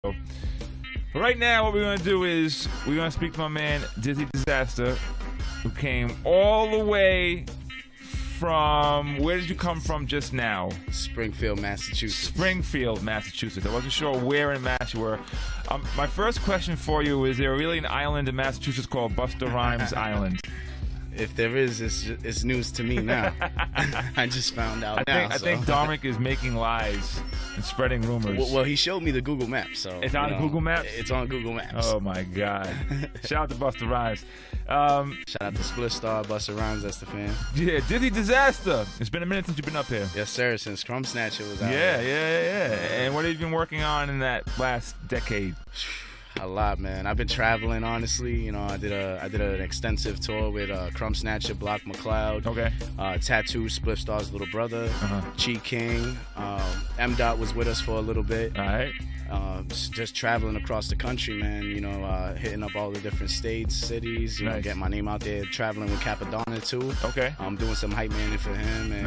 But right now, what we're going to do is we're going to speak to my man, Dizasta, who came all the way from, where did you come from just now? Springfield, Massachusetts. Springfield, Massachusetts. I wasn't sure where in Mass you were. My first question for you, is there really an island in Massachusetts called Busta Rhymes Island? If there is, it's news to me now. I just found out I think Dominic is making lies and spreading rumors. Well, he showed me the Google Maps, so it's on Google Maps. It's on Google Maps. Oh my God! Shout out to Busta Rhymes. Shout out to Split Star, Busta Rhymes. That's the fan. Yeah, Dizasta. It's been a minute since you've been up here. Yes, sir. Since Crumb Snatcher was out. Yeah. And what have you been working on in that last decade? A lot, man. I've been traveling, honestly. You know, I did an extensive tour with Crumb Snatcher, Block McCloud, okay, Tattoo, Split Star's little brother, Chi King. M. Dot was with us for a little bit. All right. Just traveling across the country, man. You know, hitting up all the different states, cities. You know, getting my name out there. Traveling with Capadonna too. Okay. I'm doing some hype manning for him, and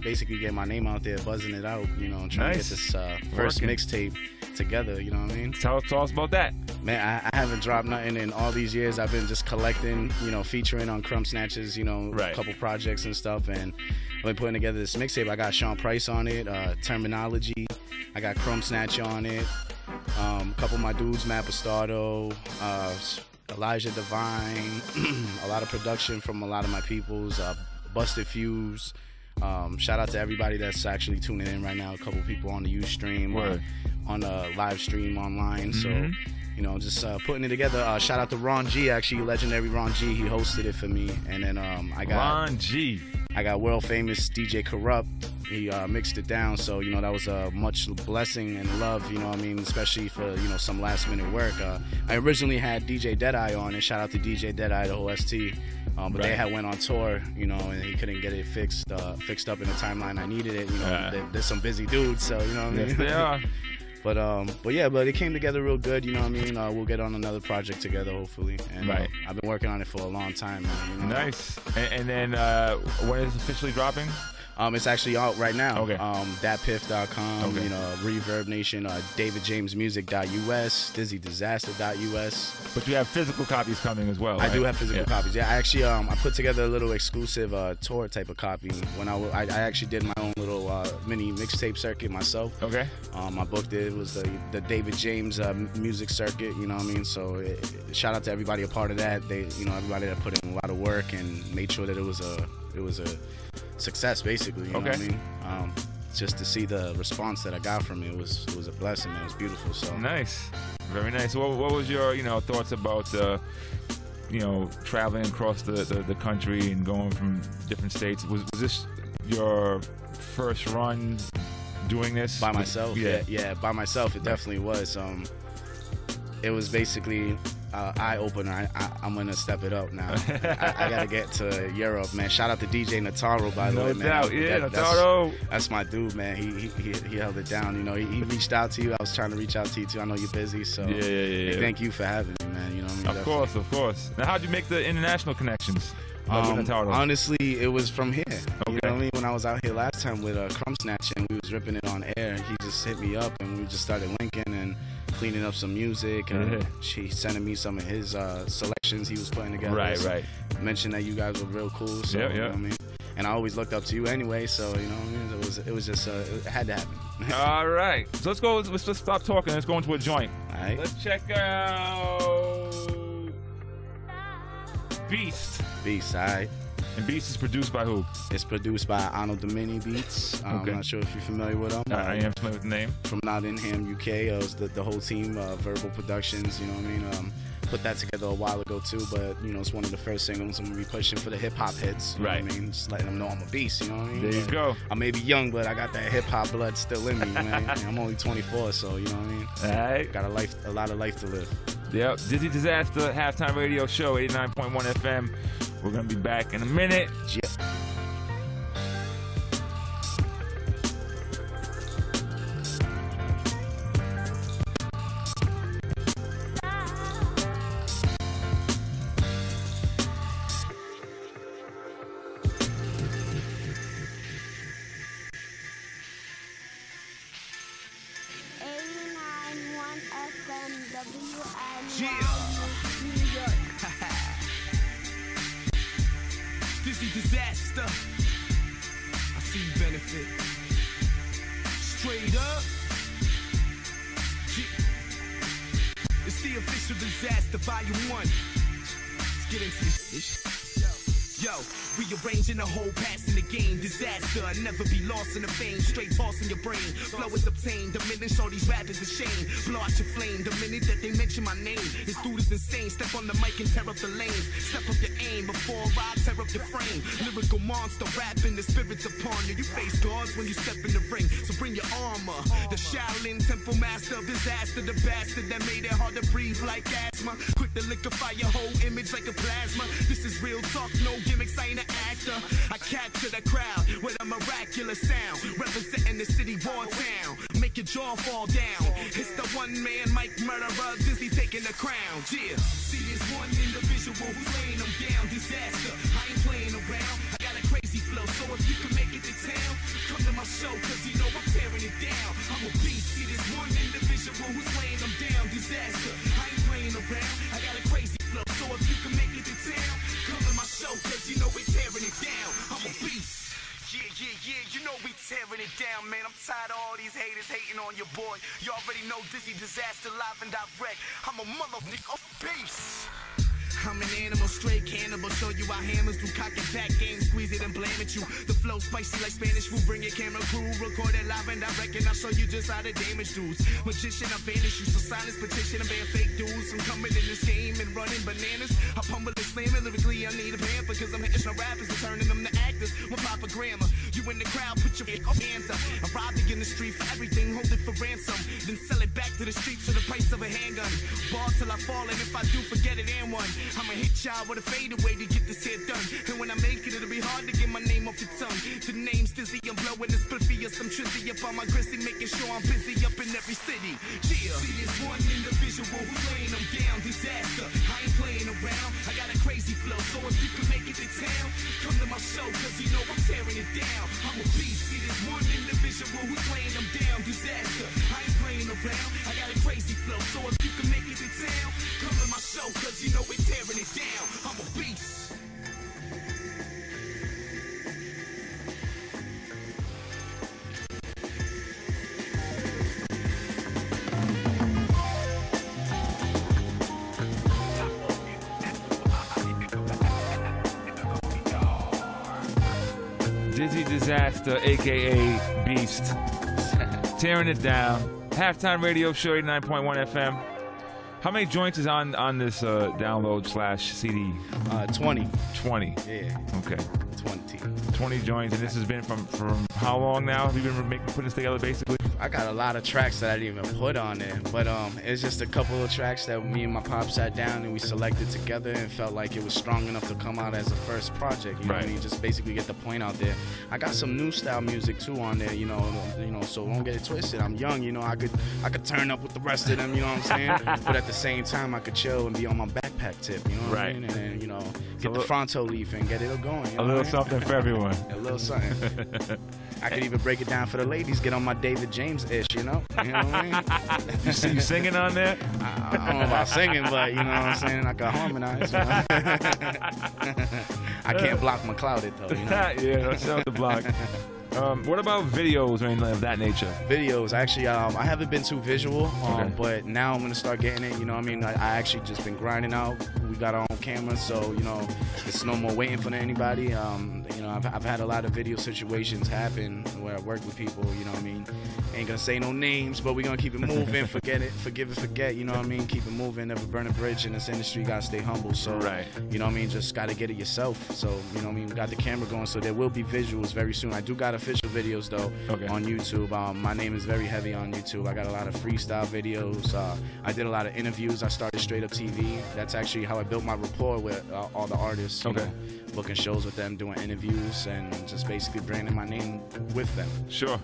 basically getting my name out there, buzzing it out. You know, and trying to get this first mixtape together. You know what I mean? Tell us about that. Man, I haven't dropped nothing in all these years. I've been just collecting, you know, featuring on Crumb Snatchers, you know, a couple projects and stuff, and I've been putting together this mixtape. I got Sean Price on it, Terminology. I got Crumb Snatcher on it. A couple of my dudes, Matt Bastardo, Elijah Divine, a lot of production from a lot of my peoples, Busted Fuse. Shout out to everybody that's actually tuning in right now. A couple people on the Ustream, on the live stream online. So, you know, just putting it together. Shout out to Ron G, actually, legendary Ron G. He hosted it for me. And then I got Ron G. I got world famous DJ Corrupt. He mixed it down, so you know that was a much blessing and love. You know what I mean, especially for some last minute work. I originally had DJ Deadeye on, and shout out to DJ Deadeye, the OST. But they had went on tour, you know, and he couldn't get it fixed up in the timeline I needed it. You know, there's some busy dudes, so you know what I mean. Yes, they are. But it came together real good, you know what I mean? We'll get on another project together, hopefully. And I've been working on it for a long time, man. You know? Nice. And then when is it officially dropping? It's actually out right now. Okay. Datpiff.com, you know, Reverb Nation, DavidJamesMusic.us, DizzyDizasta.us. But you have physical copies coming as well, right? I do have physical copies. Yeah, I actually I put together a little exclusive tour type of copy when I actually did my own little mini mixtape circuit myself. Okay. I booked it. It was the David James music circuit, you know what I mean? So shout out to everybody a part of that. Everybody that put in a lot of work and made sure that it was a success, basically. You know what I mean? Just to see the response that I got from it was a blessing, man. It was beautiful. So nice, very nice. What was your thoughts about traveling across the country and going from different states? Was this your first run doing this by myself? Yeah, by myself. It definitely was. It was basically eye opener. I'm gonna step it up now. I gotta get to Europe, man. Shout out to DJ Nataro, by the way, man. No doubt, Nataro. That's my dude, man. He held it down. You know, he reached out to you. I was trying to reach out to you too. I know you're busy, so thank you for having me, man. You know what I mean? Of course. Now, how'd you make the international connections? Honestly, it was from here. Okay. You know what I mean? When I was out here last time with Crumb Snatch and we was ripping it on air, he just hit me up and we just started linking and cleaning up some music. And she sending me some of his selections he was putting together. Right. Mentioned that you guys were real cool. So, you know what I mean? And I always looked up to you anyway, so you know what I mean? It was just it had to happen. All right. So let's go. Let's stop talking. Let's go into a joint. All right. Let's check out Beast. All right. And Beast is produced by who? It's produced by Arnold Domini Beats. I'm not sure if you're familiar with him. I am familiar with the name. From Nottingham, UK. It was the whole team, Verbal Productions, you know what I mean? Put that together a while ago too, but you know, it's one of the first singles I'm gonna be pushing for the hip hop heads. You know what I mean? Just letting them know I'm a beast, you know what I mean? There you go. I may be young, but I got that hip hop blood still in me, man. I'm only 24, so you know what I mean? All right. Got a lot of life to live. Yep. Dizzy Dizasta, halftime radio show, 89.1 FM. We're gonna be back in a minute. Yep. New York. Dizzy Dizasta. I see you benefit. Straight up. It's the official Dizasta, Volume 1. Let's get into this. Yo, rearranging the whole pass in the game. Disaster, I never be lost in the fame. Straight tossing your brain. Flow is obtained. The minute all these rappers are shame. Blow out your flame. The minute that they mention my name. This dude is insane. Step on the mic and tear up the lane. Step up your aim before I tear up your frame. Lyrical monster rapping. The spirits upon you. You face guards when you step in the ring. So bring your armor. The Shaolin Temple Master of Disaster. The bastard that made it hard to breathe like asthma. Quick to liquefy your whole image like a plasma. This is real talk. No gimmicks, I ain't an actor. I capture the crowd with a miraculous sound. Representing the city, war town. Make your jaw fall down. It's the one-man mic murderer, Dizzy taking the crown. Yeah. See this one individual who's laying them down. Disaster, I ain't playing around. I got a crazy flow, so if you can make it to town, come to my show, cause you know I'm tearing it down. I'm a beast. See this one individual who's laying them down. Disaster, I ain't playing around. I got a crazy flow, so if you can make it to town, come to my show, cause you know we tearing it down. I'm a beast. Yeah, you know we tearing it down, man. I'm tired of all these haters hating on your boy. You already know Dizzy Dizasta live and direct. I'm a motherfucking beast. I'm an animal, straight cannibal. Show you how hammers do cock and back game. Squeeze it and blame it you. The flow spicy like Spanish food. Bring your camera crew. Record it live and direct. And I'll show you just how to damage dudes. Magician, I vanish you. So silence petition and ban fake dudes. I'm coming in this game and running bananas. I pummel and slam it. Lyrically, I need a pamper. Cause I'm hitting the rappers and turning them to actors. One proper grammar. You in the crowd, put your hands up. I robbed you in the street for everything. Hold it for ransom. Then sell it back to the streets for the price of a handgun. Ball till I fall. And if I do, forget it and one. I'ma hit y'all with a fadeaway to get this here done. And when I make it, it'll be hard to get my name off your tongue. The name's Dizzy, I'm blowing this spliffy or some trizzy up on my grizzly, making sure I'm busy up in every city. Yeah. See this one individual who's laying them down. Disaster, I ain't playing around. I got a crazy flow, so if you can make it to town, come to my show, cause you know I'm tearing it down. I'm a beast. See this one individual who's laying them down. Disaster, I ain't playing around. I got a crazy flow, so if you can make it to town, come to my show, cause you know we tearing it down. I'm a beast. Dizzy Dizasta, aka Beast, tearing it down. Halftime radio show 89.1 FM. How many joints is on this download / CD? 20. 20. Yeah. Okay. 20. 20 joints, and this has been from how long now? Have you been putting this together, basically? I got a lot of tracks that I didn't even put on there, but it's just a couple of tracks that me and my pop sat down and we selected together and felt like it was strong enough to come out as a first project. You know what I mean? Just basically get the point out there. I got some new style music too on there, you know. So don't get it twisted. I'm young, you know. I could turn up with the rest of them, you know what I'm saying? But at the same time, I could chill and be on my backpack tip, you know what I mean? And then, you know, get the fronto leaf and get it going. You know a little something for everyone. A little something. I could even break it down for the ladies. Get on my David James-ish, you know? You know what I mean? You see you singing on there? I don't know about singing, but you know what I'm saying? I can harmonize. You know? I can't block my clouded, though, you know? Yeah, that's not the block. What about videos or anything of that nature? Videos, actually, I haven't been too visual, but now I'm gonna start getting it. You know what I mean? I actually just been grinding out. We got our own cameras, so you know, it's no more waiting for anybody. You know, I've had a lot of video situations happen where I work with people. You know what I mean? Ain't gonna say no names, but we're gonna keep it moving. Forget it, forgive and forget. You know what I mean? Keep it moving. Never burn a bridge in this industry. You gotta stay humble. So, you know what I mean? Just gotta get it yourself. So, you know what I mean? We got the camera going, so there will be visuals very soon. I do got official videos though on YouTube. My name is very heavy on YouTube. I got a lot of freestyle videos. I did a lot of interviews. I started Straight Up TV. That's actually how I built my rapport with all the artists. You know, booking shows with them, doing interviews, and just basically branding my name with them. Sure.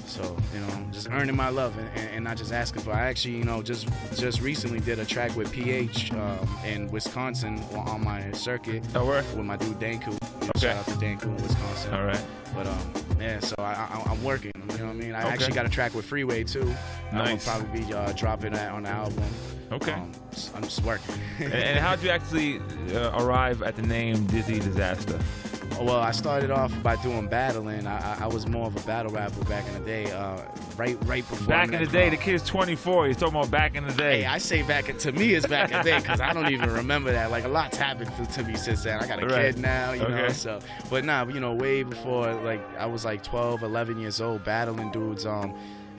So, you know, just earning my love and not just asking for it. I actually, you know, just recently did a track with PH in Wisconsin on my circuit with my dude Danku. Okay. Shout out to Dancoon, Wisconsin. All right. But yeah, so I'm working. You know what I mean? I actually got a track with Freeway too. Nice. I'll probably be dropping that on the album. Okay. I'm just working. and how'd you actually arrive at the name Dizzy Dizasta? Well, I started off by doing battling. I was more of a battle rapper back in the day. Right before. Back in the day, the kid's 24. He's talking about back in the day. Hey, I say to me it's back in the day because I don't even remember that. Like a lot's happened to me since then. I got a kid now, you know. So, but nah, you know, way before, like I was like 12, 11 years old, battling dudes.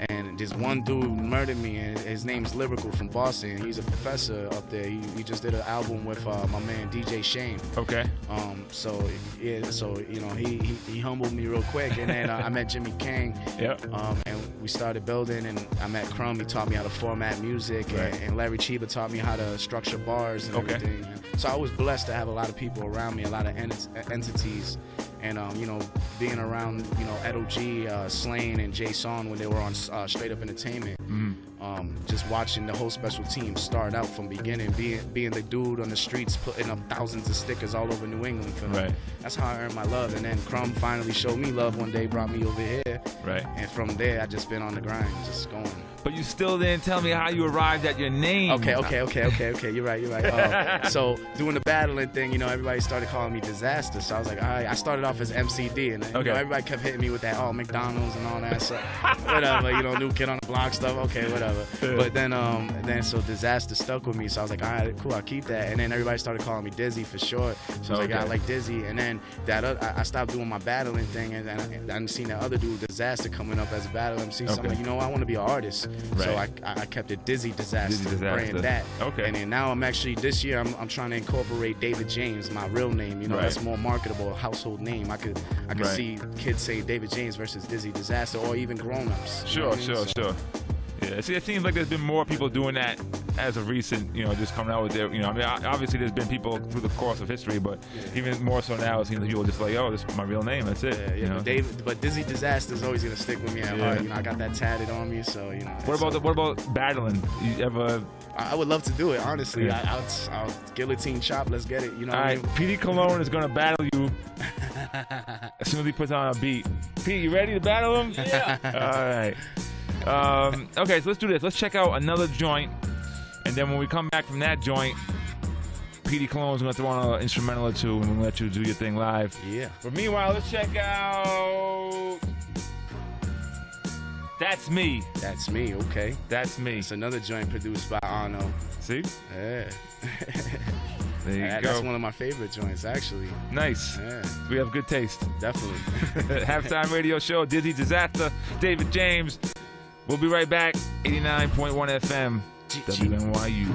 And this one dude murdered me, and his name's Lyrical from Boston. He's a professor up there. He just did an album with my man DJ Shane. Okay. So you know, he humbled me real quick, and then I met Jimmy King. Yep. And we started building, and I met Crumb. He taught me how to format music, and Larry Chiba taught me how to structure bars and everything. So I was blessed to have a lot of people around me, a lot of entities. And, you know, being around, you know, Edo G, Slane, and Jay Son when they were on Straight Up Entertainment. Just watching the whole special team start out from beginning, being the dude on the streets, putting up thousands of stickers all over New England for them. That's how I earned my love. And then Crumb finally showed me love one day, brought me over here. And from there, I just been on the grind, just going. But you still didn't tell me how you arrived at your name. Okay. You're right. So doing the battling thing, you know, everybody started calling me Dizasta. So I was like, all right. I started off as MCD, and you know, everybody kept hitting me with that, McDonald's and all that. So whatever, you know, new kid on the block stuff. Okay, whatever. But then so Dizasta stuck with me. So I was like, all right, cool, I'll keep that. And then everybody started calling me Dizzy for short. So I was like, yeah, I like Dizzy. And then I stopped doing my battling thing, and I seen that other dude, Dizasta, coming up as a battle MC. So I'm like, you know what? I want to be an artist. So I kept it Dizzy Dizasta, brand that. And then now I'm actually, this year, I'm trying to incorporate David James, my real name. You know, that's more marketable, household name. I could see kids say David James versus Dizzy Dizasta, or even grown-ups. Sure. Yeah, see, it seems like there's been more people doing that as of recent, you know, just coming out with their, you know, I mean, obviously there's been people through the course of history, but even more so now, it seems like people just like, oh, this is my real name, that's it. Yeah, you know? But Dizzy Dizasta is always going to stick with me at heart. You know, I got that tatted on me, so, you know. What about battling? You ever... I would love to do it, honestly. I'll guillotine chop, let's get it, you know what I mean? Petey Cologne is going to battle you as soon as he puts on a beat. Pete, you ready to battle him? Yeah. All right. Okay, so let's do this. Let's check out another joint, and then when we come back from that joint, Petey Cologne's gonna throw on an instrumental or two, and we'll let you do your thing live. Yeah. But meanwhile, let's check out That's Me. That's Me, okay. That's Me. It's another joint produced by Arno. See? Yeah. There you go. That's one of my favorite joints, actually. Nice. Yeah. We have good taste. Definitely. Halftime radio show, Dizzy Dizasta, David James. We'll be right back. 89.1 FM, WNYU.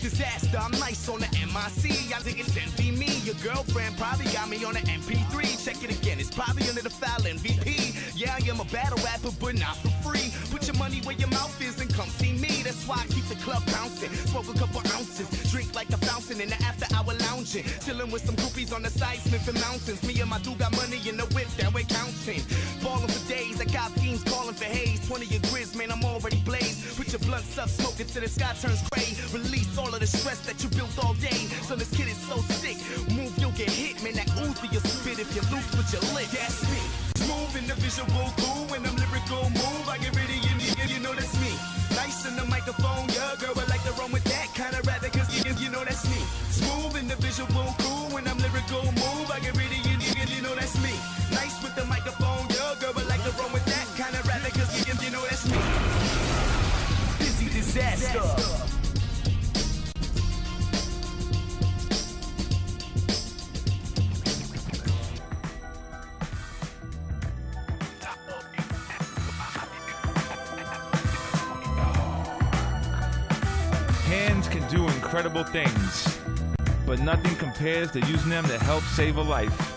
Dizasta, I'm nice on the MIC. I think it's envy me. You your girlfriend probably got me on an MP3. Check it again, it's probably under the file MVP. Yeah, I am a battle rapper, but not for free. Put your money where your mouth is and come see me. That's why I keep the club bouncing. Smoke a couple ounces, drink like a fountain in the after hour lounging. Chilling with some groupies on the side, sniffing mountains. Me and my dude got money in the whip that we're counting. Ballin' for days, I got fiends calling for haze. 20 your grizz, man, I'm already blazed. Put your blunts up, smoke it till the sky turns gray. Release all of the stress that you built all day. So this kid is so sick. Move, you'll get hit, man. That Uzi you spit if you loose with your lick. That's me. Smooth in the visual cool when I'm lyrical move. I get rid of you, nigga, you know that's me. Nice in the microphone, yeah, girl, I like to run with that kind of rap because you know that's me. Smooth in the visual cool when I'm lyrical move. I get rid of you, nigga, you know that's me. Nice with the microphone, yeah, girl, I like to run with that kind of rap because you know that's me. Busy Dizasta. Hands can do incredible things, but nothing compares to using them to help save a life.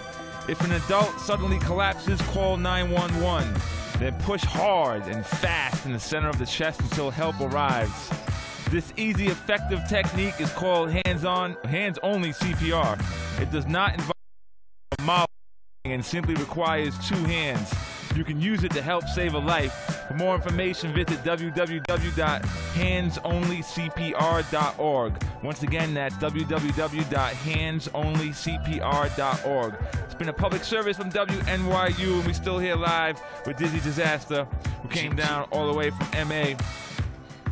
If an adult suddenly collapses, call 911. Then push hard and fast in the center of the chest until help arrives. This easy, effective technique is called hands-only CPR. It does not involve mouth and simply requires 2 hands. You can use it to help save a life. For more information, visit www.handsonlycpr.org. Once again, that's www.handsonlycpr.org. It's been a public service from WNYU, and we're still here live with Dizzy Dizasta, who came down all the way from MA.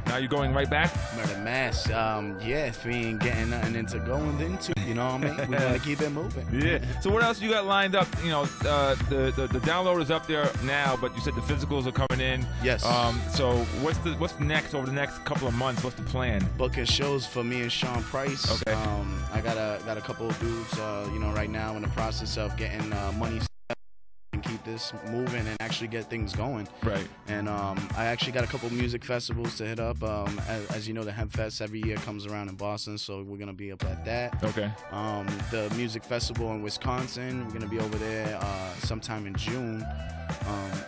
Now you're going right back? Murder Mass. Yeah, if we ain't getting nothing into going into, you know what I mean? We're going to keep it moving. Yeah. So what else you got lined up? You know, the download is up there now, but you said the physicals are coming in. Yes. So what's next over the next couple of months? What's the plan? Booking shows for me and Sean Price. Okay. I got a couple of dudes, you know, right now in the process of getting money and keep this moving and actually get things going. Right. And I actually got a couple music festivals to hit up. As you know, the Hemp Fest every year comes around in Boston, so we're gonna be up at that. Okay. The music festival in Wisconsin, we're gonna be over there sometime in June.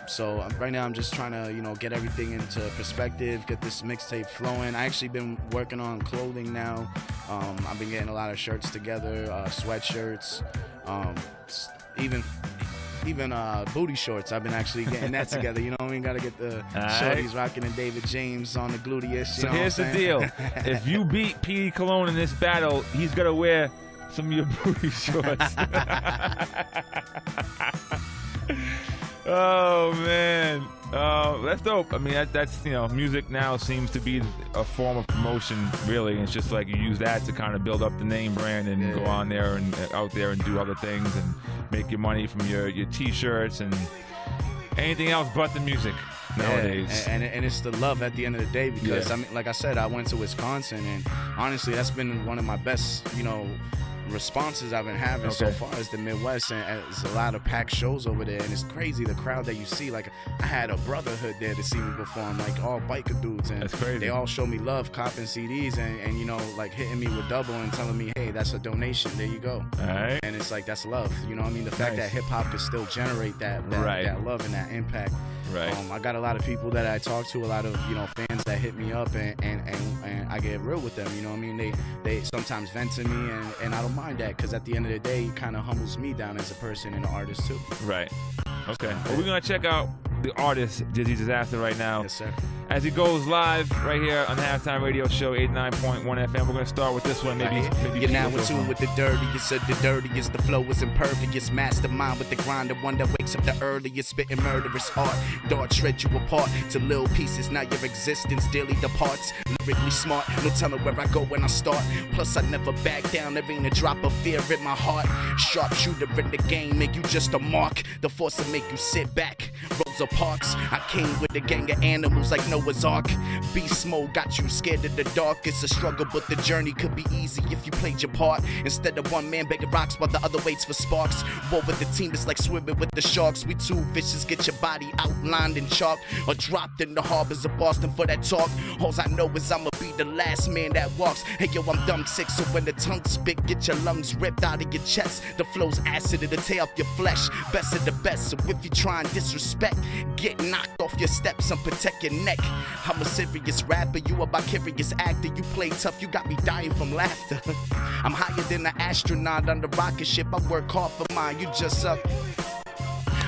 So right now I'm just trying to, you know, get everything into perspective, get this mixtape flowing. I actually been working on clothing now. I've been getting a lot of shirts together, sweatshirts, even booty shorts. I've been actually getting that together. You know what I mean? Got to get the shorties rocking and David James on the gluteus. So here's the deal. If you beat P.D. Cologne in this battle, he's going to wear some of your booty shorts. Oh, man. That's dope. I mean, that's, you know, music now seems to be a form of promotion, really. And it's just like you use that to kind of build up the name brand and go on there and out there and do other things and make your money from your T-shirts and anything else but the music nowadays. And it's the love at the end of the day because, I mean, like I said, I went to Wisconsin and honestly, that's been one of my best, you know, responses I've been having so far is the Midwest, and there's a lot of packed shows over there, and it's crazy the crowd that you see. Like, I had a brotherhood there to see me perform, like all biker dudes, and that's crazy. They all show me love, copping CDs, and you know, like hitting me with double and telling me, hey, that's a donation, there you go. All right. And it's like, that's love, you know what I mean? The fact that hip-hop could still generate that love and that impact. Right. I got a lot of people that I talk to, a lot of, you know, fans that hit me up, and I get real with them, you know what I mean? They sometimes vent to me, and I don't mind that, because at the end of the day, it kind of humbles me down as a person and an artist too. Right. Okay. Well, we're going to check out the artist, Dizzy Dizasta, right now. Yes, sir. As he goes live right here on the Halftime Radio Show, 89.1 FM. We're going to start with this one. Maybe you're now in tune with the dirtiest of the dirtiest. The flow is impervious. Mastermind with the grind, the one that wakes up the earliest. Spitting murderous art. Dark shred you apart to little pieces. Now your existence daily departs. Lyrically smart. No telling where I go when I start. Plus I never back down. There ain't a drop of fear in my heart. Sharpshooter in the game. Make you just a mark. The force to make you sit back. Rose Rosa Parks. I came with a gang of animals like Noah's Ark. Beast mode got you scared of the dark. It's a struggle, but the journey could be easy if you played your part. Instead of one man begging rocks while the other waits for sparks. War with the team is like swimming with the sharks. We too vicious, get your body outlined in chalk or dropped in the harbors of Boston for that talk. All I know is I'ma be the last man that walks. Hey yo, I'm dumb sick, so when the tongue spit, get your lungs ripped out of your chest. The flow's acid, it'll tear up your flesh. Best of the best, so if you try and disrespect, get knocked off your steps and protect your neck. I'm a serious rapper, you a vicarious actor. You play tough, you got me dying from laughter. I'm higher than an astronaut on the rocket ship. I work hard for mine, you just suck.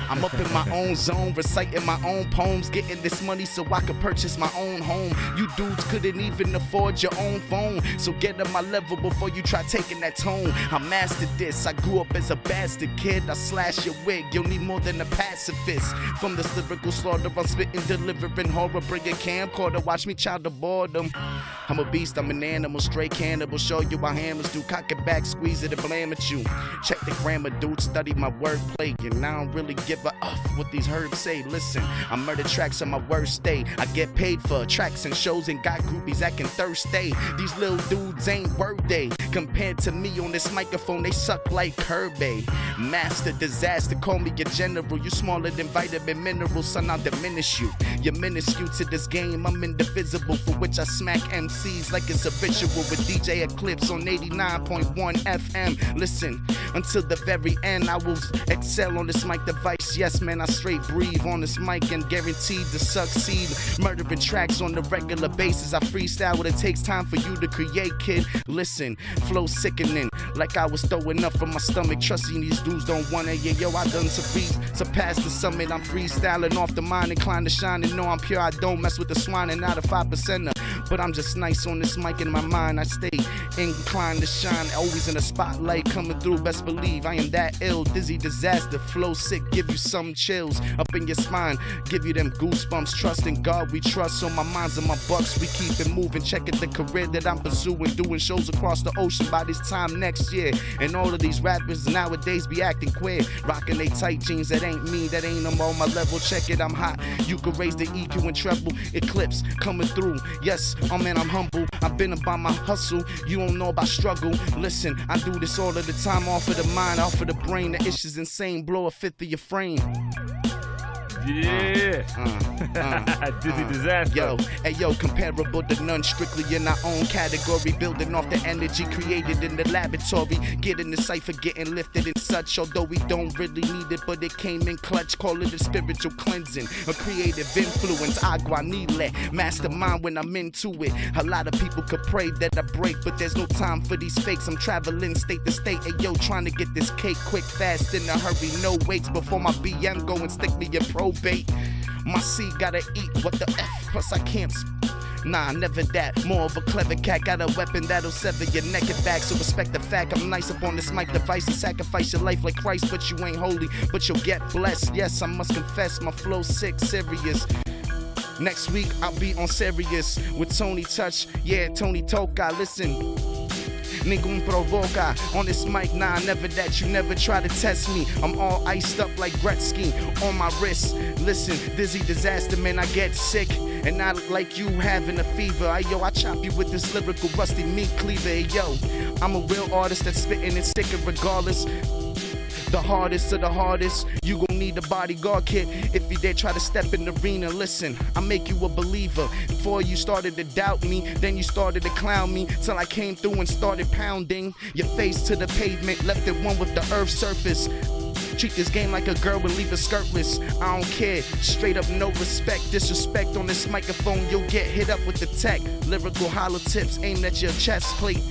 I'm up in my own zone, reciting my own poems, getting this money so I could purchase my own home. You dudes couldn't even afford your own phone, so get on my level before you try taking that tone. I mastered this, I grew up as a bastard kid. I slash your wig, you'll need more than a pacifist. From this lyrical slaughter, I'm spitting, delivering horror. Bring a camcorder, watch me child the boredom. I'm a beast, I'm an animal, straight cannibal. Show you how hammers do, cock it back, squeeze it and blame at you. Check the grammar, dude, study my wordplay, and I don't really give a what these herbs say. Listen, I murder tracks on my worst day. I get paid for tracks and shows and got groupies acting thirsty. These little dudes ain't worthy compared to me on this microphone. They suck like Kirby. Master disaster, call me your general. You smaller than vitamin minerals, son, I'll diminish you. You're minuscule to this game, I'm indivisible, for which I smack MCs like it's a ritual with DJ Eclipse on 89.1 FM. Listen, until the very end, I will excel on this mic device. Yes, man, I straight breathe on this mic and guaranteed to succeed. Murdering tracks on a regular basis. I freestyle what it takes time for you to create, kid. Listen, flow sickening, like I was throwing up from my stomach. Trusting these dudes don't want it. Yeah, yo, I done surpass the summit. I'm freestyling off the mind, inclined to shine and know I'm pure. I don't mess with the swine and not a 5%er. But I'm just nice on this mic in my mind. I stay inclined to shine, always in the spotlight coming through. Best believe I am that ill. Dizzy disaster, flow sick, give you some chills up in your spine, give you them goosebumps. Trust in God we trust, on my minds and my bucks we keep it moving. Checking the career that I'm pursuing, doing shows across the ocean by this time next year. And all of these rappers nowadays be acting queer, rocking they tight jeans. That ain't me, that ain't them on my level. Check it, I'm hot, you can raise the EQ and treble. Eclipse coming through, yes, oh man, I'm humble. I've been about my hustle, you don't know about struggle. Listen, I do this all of the time, off of the mind, off of the brain. The issue's insane, blow a fifth of your frame. Yeah. Dizzy Disaster. Yo, hey yo, comparable to none, strictly in our own category, building off the energy created in the laboratory. Getting the cipher, getting lifted and such, although we don't really need it, but it came in clutch. Call it a spiritual cleansing, a creative influence, agua nile, mastermind when I'm into it. A lot of people could pray that I break, but there's no time for these fakes. I'm traveling state to state, hey yo, trying to get this cake quick, fast, in a hurry, no waits before my BM go and stick me in probate. My seed gotta eat, what the F, plus I can't nah, never that. More of a clever cat, got a weapon that'll sever your neck and back. So respect the fact I'm nice up on this mic device and sacrifice your life like Christ, but you ain't holy, but you'll get blessed. Yes, I must confess, my flow sick, serious. Next week I'll be on Serious with Tony Touch, yeah, Tony Toka. Listen, Ningun provoca on this mic, nah, never that. You never try to test me. I'm all iced up like Gretzky on my wrist. Listen, Dizzy Disaster, man, I get sick. And not like you having a fever. Yo, I chop you with this lyrical rusty meat cleaver. Yo, I'm a real artist that's spitting and sticking regardless. The hardest of the hardest, you gon' need a bodyguard kit if you dare try to step in the arena. Listen, I make you a believer. Before you started to doubt me, then you started to clown me, till I came through and started pounding your face to the pavement, left it one with the earth's surface. Treat this game like a girl and leave her skirtless. I don't care, straight up no respect. Disrespect on this microphone, you'll get hit up with the tech. Lyrical hollow tips aimed at your chest plate.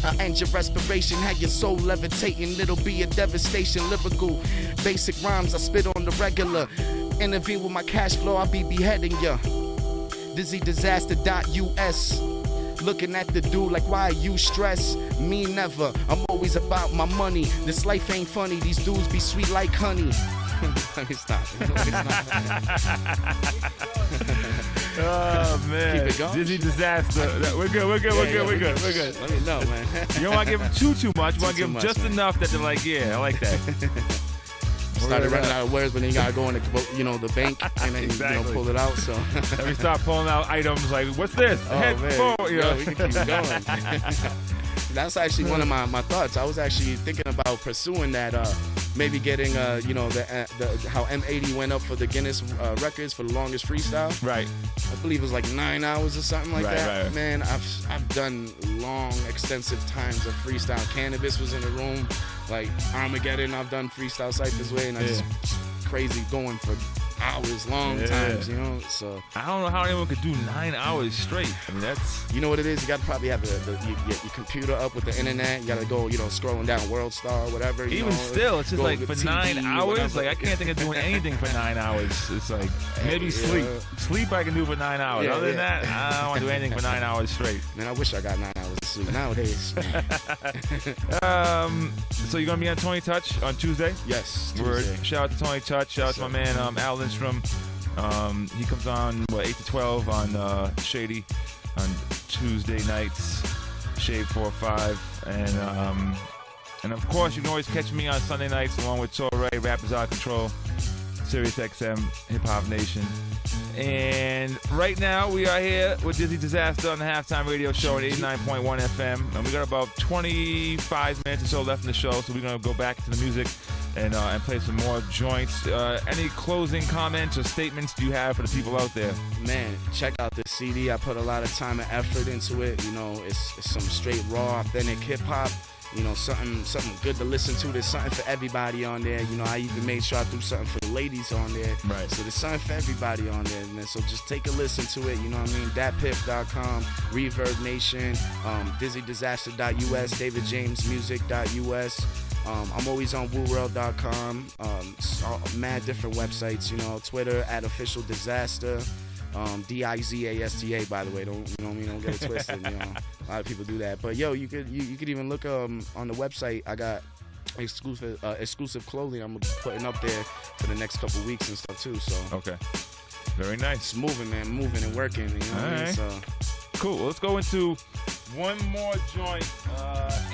I end your respiration, have your soul levitating. It'll be a devastation. Lyrical, basic rhymes I spit on the regular. Intervene with my cash flow, I'll be beheading ya. DizzyDisaster.us. Looking at the dude like, why you stress? Me never, I'm always about my money. This life ain't funny, these dudes be sweet like honey. Let me stop. Oh man, keep it going. Dizzy Disaster. We're good. We're good. Let me know, man. You don't want to give them too much. You want to give them just enough that they're like, yeah, I like that. started running out of words, but then you gotta go in the the bank and then pull it out. So and we start pulling out items like, what's this? Oh man, we can keep going. That's actually one of my thoughts. I was actually thinking about pursuing that. Maybe getting how M80 went up for the Guinness records for the longest freestyle. Right. I believe it was like 9 hours or something like that. Right. Man, I've done long, extensive times of freestyle. Cannabis was in the room, like Armageddon. I've done freestyle Cypher's Way, and I just crazy going for hours, long times, So I don't know how anyone could do 9 hours straight. I mean, that's what it is. You got to probably have your computer up with the internet. You got to go, scrolling down World Star, whatever. Even still, it's just like for TV, 9 hours. Like I can't think of doing anything for 9 hours. It's like maybe sleep. Sleep I can do for 9 hours. Other than that, I don't want to do anything for 9 hours straight. Man, I wish I got 9 hours of sleep nowadays. So you're gonna be on Tony Touch on Tuesday? Yes. Word. Shout out to Tony Touch. Shout out to my man Al Lindstrom. He comes on 8 to 12 on Shady on Tuesday nights, Shade 4 or 5, and of course you can always catch me on Sunday nights along with Torre, Rappers Out of Control, Sirius XM, Hip Hop Nation. And right now we are here with Dizzy Dizasta on the Halftime Radio Show at 89.1 FM, and we got about 25 minutes or so left in the show, so we're gonna go back to the music and play some more joints. Any closing comments or statements do you have for the people out there? Man, check out this CD. I put a lot of time and effort into it. It's some straight raw, authentic hip hop. Something good to listen to. There's something for everybody on there. I even made sure I threw something for the ladies on there. Right. So there's something for everybody on there, man. So just take a listen to it. You know what I mean? datpiff.com, Reverb Nation, DizzyDizasta.us, DavidJamesMusic.us. I'm always on WooWorld.com. Mad different websites. Twitter @OfficialDizasta. Dizasta, by the way. Don't get it twisted. A lot of people do that. But you could even look on the website. I got exclusive clothing I'm putting up there for the next couple weeks and stuff too. So okay, very nice. It's moving, man, moving and working. You know what I mean? So cool. Let's go into one more joint.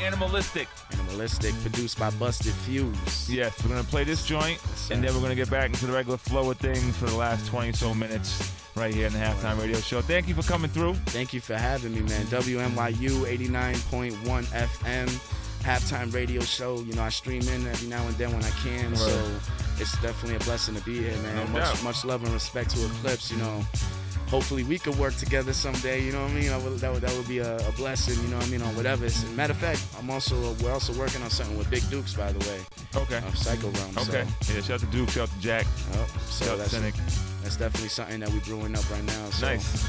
Animalistic, produced by Busted Fuse. Yes, we're gonna play this joint, and then we're gonna get back into the regular flow of things for the last 20 so minutes right here in the Halftime Radio Show. Thank you for coming through. Thank you for having me, man. WNYU 89.1 FM Halftime Radio Show. I stream in every now and then when I can, so it's definitely a blessing to be here, man. Much love and respect to Eclipse. Hopefully we could work together someday, you know what I mean? That would be a blessing, you know what I mean, on whatever. Matter of fact, we're also working on something with Big Dukes, by the way. Okay. Psycho Realm. Okay. So. Yeah, shout out to Duke, shout out to Jack. So that's definitely something that we're brewing up right now. So. Nice.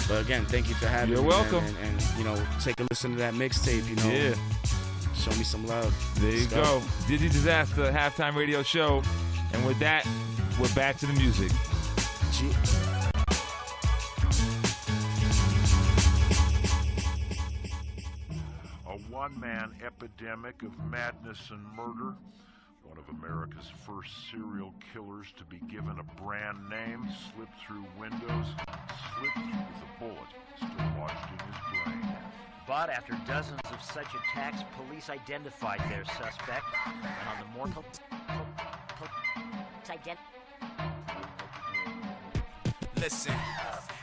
But again, thank you for having me. You're welcome. And take a listen to that mixtape, Yeah. Show me some love. There you go. Dizzy Dizasta, Halftime Radio Show. And with that, we're back to the music. One-man epidemic of madness and murder. One of America's first serial killers to be given a brand name, slipped through windows, slipped with a bullet still lodged in his brain. But after dozens of such attacks, police identified their suspect, and on the mortal Listen,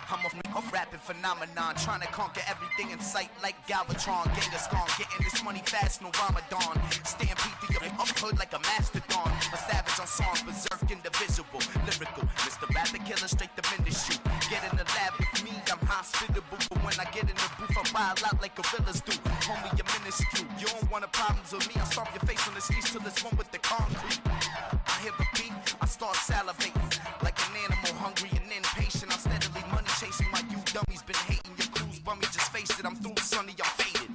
I'm a rapping phenomenon, trying to conquer everything in sight like Galvatron. Genghis Khan, getting this money fast, no Ramadan. Stampede through your hood like a mastodon. A savage on songs, berserk, indivisible, lyrical. Mr. Rapper Killer, straight to shoot. Get in the lab with me, I'm hospitable. But when I get in the booth, I wild out like gorillas do. Homie, you're minuscule. You don't want a problems with me. I stomp your face on the streets till it's one with the concrete. I hear a beat, I start salivating like an animal, hungry and impatient. I'm steadily money chasing my you dummies been hating. Your crew's bummy, just face it. I'm through, sonny, I'm faded.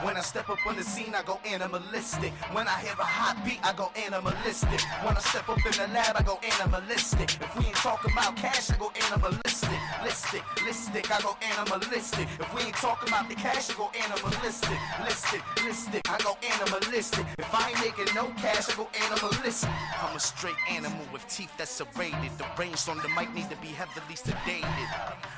When I step up on the scene, I go animalistic. When I hear a hot beat, I go animalistic. When I step up in the lab, I go animalistic. If we ain't talking about cash, I go animalistic. Listic, I go animalistic. If we ain't talking about the cash, I go animalistic. Listic, I go animalistic. If I ain't making no cash, I go animalistic. I'm a straight animal with teeth that's serrated. The range on the mic need to be heavily sedated.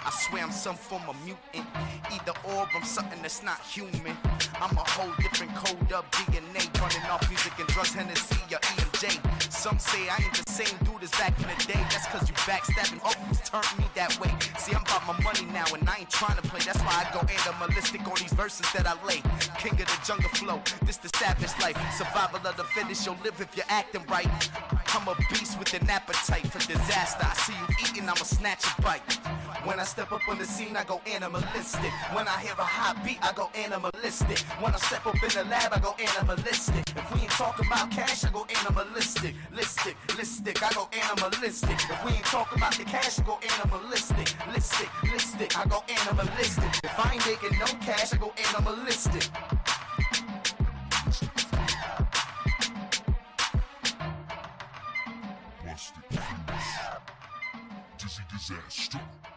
I swear I'm some form of mutant. Either or, I'm something that's not human. I'm a A whole different code of DNA, running off music and drugs, Hennessy or EMJ. Some say I ain't the same dude as back in the day. That's cause you backstabbing always turned me that way. See, I'm about my money now and I ain't trying to play. That's why I go animalistic on these verses that I lay. King of the jungle flow, this the savage life. Survival of the fittest, you'll live if you're acting right. I'm a beast with an appetite for disaster. I see you eating, I'ma snatch a bite. When I step up on the scene, I go animalistic. When I hear a hot beat, I go animalistic. When I step up in the lab, I go animalistic. If we ain't talking about cash, I go animalistic. Listic, I go animalistic. If we ain't talking about the cash, I go animalistic. Listic, I go animalistic. If I ain't making no cash, I go animalistic. Dizzy Dizasta.